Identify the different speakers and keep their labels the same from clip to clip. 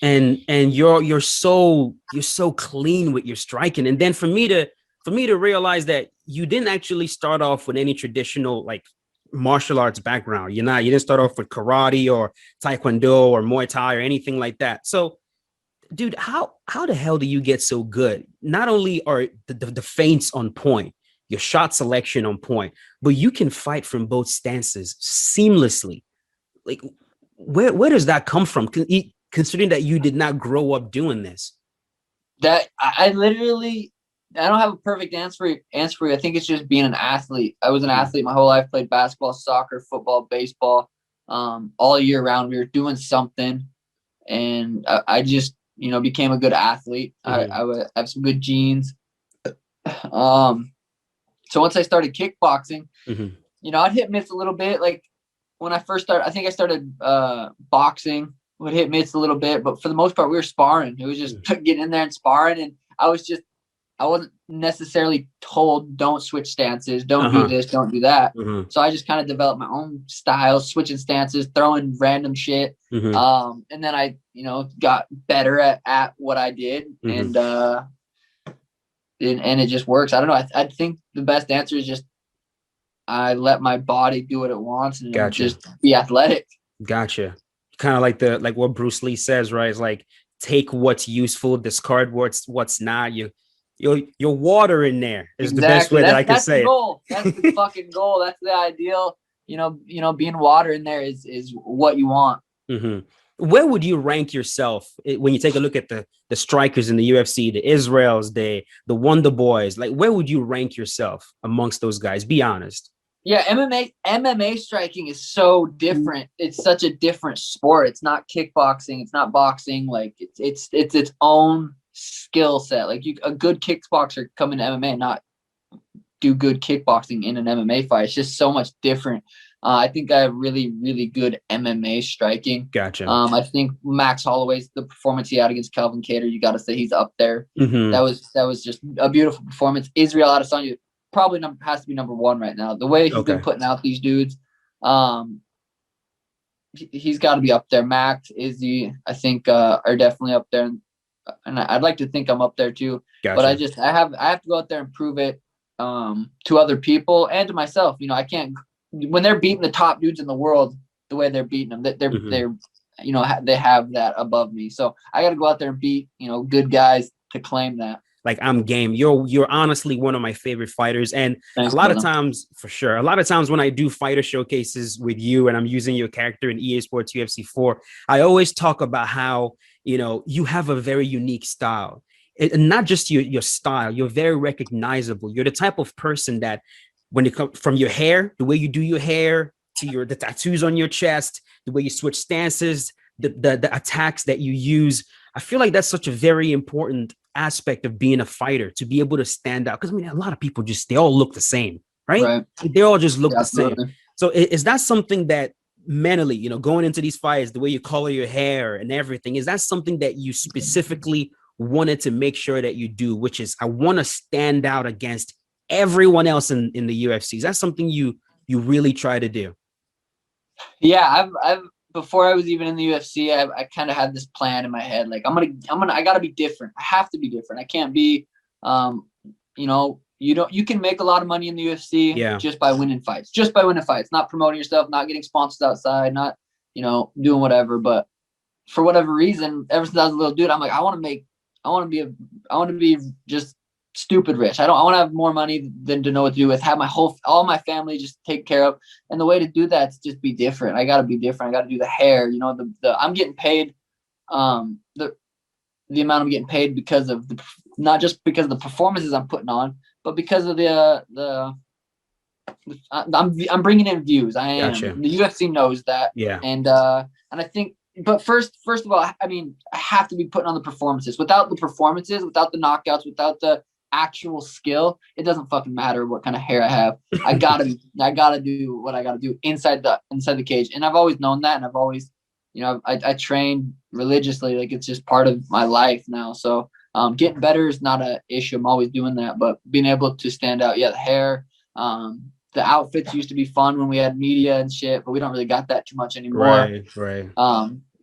Speaker 1: and you're so clean with your striking. And then for me to realize that you didn't actually start off with any traditional like martial arts background. You didn't start off with karate or taekwondo or Muay Thai or anything like that. So dude, how the hell do you get so good? Not only are the feints on point, your shot selection on point, but you can fight from both stances seamlessly. Like, where does that come from? Considering that you did not grow up doing this.
Speaker 2: That I literally I don't have a perfect answer for you. I think it's just being an athlete. I was an athlete my whole life, played basketball, soccer, football, baseball, all year round. We were doing something, and I just became a good athlete.
Speaker 1: Mm-hmm.
Speaker 2: I would have some good genes. Um, so once I started kickboxing,
Speaker 1: Mm-hmm.
Speaker 2: I'd hit mitts a little bit. Like when I first started, I think I started boxing. Would hit mitts a little bit, but for the most part, we were sparring. It was just getting in there and sparring, and I wasn't necessarily told don't switch stances, don't do this, don't do that.
Speaker 1: Mm-hmm.
Speaker 2: So I just kind of developed my own style, switching stances, throwing random shit.
Speaker 1: Mm-hmm.
Speaker 2: And then I, got better at what I did,
Speaker 1: Mm-hmm.
Speaker 2: and it just works. I don't know. I think the best answer is just I let my body do what it wants and
Speaker 1: Gotcha.
Speaker 2: just be athletic.
Speaker 1: Gotcha. Kind of like what Bruce Lee says, right? It's like take what's useful, discard what's not. Your water in there is the best
Speaker 2: Exactly.
Speaker 1: way that
Speaker 2: That's
Speaker 1: I can
Speaker 2: that's the
Speaker 1: say it.
Speaker 2: goal. That's the fucking goal. That's the ideal. Being water in there is what you want.
Speaker 1: Mm-hmm. Where would you rank yourself when you take a look at the strikers in the UFC, the Israels, the Wonder Boys? Like, where would you rank yourself amongst those guys? Be honest.
Speaker 2: Yeah, MMA striking is so different. It's such a different sport. It's not kickboxing. It's not boxing. Like it's its own skill set. Like a good kickboxer come into MMA and not do good kickboxing in an MMA fight. It's just so much different. I think I have really, really good MMA striking.
Speaker 1: Gotcha.
Speaker 2: I think Max Holloway's the performance he had against Calvin Kattar, you got to say he's up there.
Speaker 1: Mm-hmm.
Speaker 2: That was just a beautiful performance. Israel Adesanya probably has to be number one right now. The way he's been putting out these dudes, he's got to be up there. Max, Izzy, I think are definitely up there, and I'd like to think I'm up there too.
Speaker 1: Gotcha.
Speaker 2: But I have to go out there and prove it to other people and to myself. I can't when they're beating the top dudes in the world the way they're beating them. They're they have that above me. So I got to go out there and beat good guys to claim that.
Speaker 1: Like I'm game. You're honestly one of my favorite fighters. And
Speaker 2: Thanks,
Speaker 1: a lot
Speaker 2: brother.
Speaker 1: of times, for sure, a lot of times when I do fighter showcases with you and I'm using your character in EA Sports UFC 4, I always talk about how, you have a very unique style. And not just your style, you're very recognizable. You're the type of person that when it comes from your hair, the way you do your hair to the tattoos on your chest, the way you switch stances, the attacks that you use, I feel like that's such a very important aspect of being a fighter, to be able to stand out. Because I mean, a lot of people they all look the same, right? They all just look the same. So is that something that mentally, going into these fights, the way you color your hair and everything, is that something that you specifically wanted to make sure that you do, which is I want to stand out against everyone else in the UFC? Is that something you really try to do?
Speaker 2: Yeah, I've before I was even in the UFC, I kind of had this plan in my head. Like I gotta be different. I have to be different. I can't be, you can make a lot of money in the UFC just by winning fights, not promoting yourself, not getting sponsors outside, not, doing whatever. But for whatever reason, ever since I was a little dude, I'm like, I want to be just stupid rich. I want to have more money than to know what to do with, have all my family just take care of. And the way to do that is just be different. I got to be different. I got to do the hair, I'm getting paid, the amount I'm getting paid because of not just because of the performances I'm putting on, but because of I'm bringing in views. I am.
Speaker 1: Gotcha.
Speaker 2: The UFC knows that.
Speaker 1: Yeah.
Speaker 2: And I think, but first of all, I mean, I have to be putting on the performances. Without the performances, without the knockouts, without the actual skill, it doesn't fucking matter what kind of hair I have. I gotta do what I gotta do inside the cage. And I've always known that, and I've always, I train religiously. Like it's just part of my life now. So getting better is not an issue. I'm always doing that, but being able to stand out, the hair, the outfits used to be fun when we had media and shit, but we don't really got that too much anymore.
Speaker 1: Right.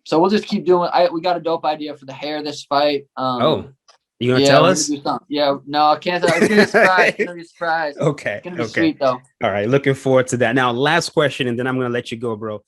Speaker 2: So we'll just keep doing. We got a dope idea for the hair this fight.
Speaker 1: You gonna tell us?
Speaker 2: Yeah, no, I can't. It's gonna be a surprise. It's gonna be a surprise.
Speaker 1: Okay.
Speaker 2: It's gonna be sweet though.
Speaker 1: All right, looking forward to that. Now, last question, and then I'm gonna let you go, bro.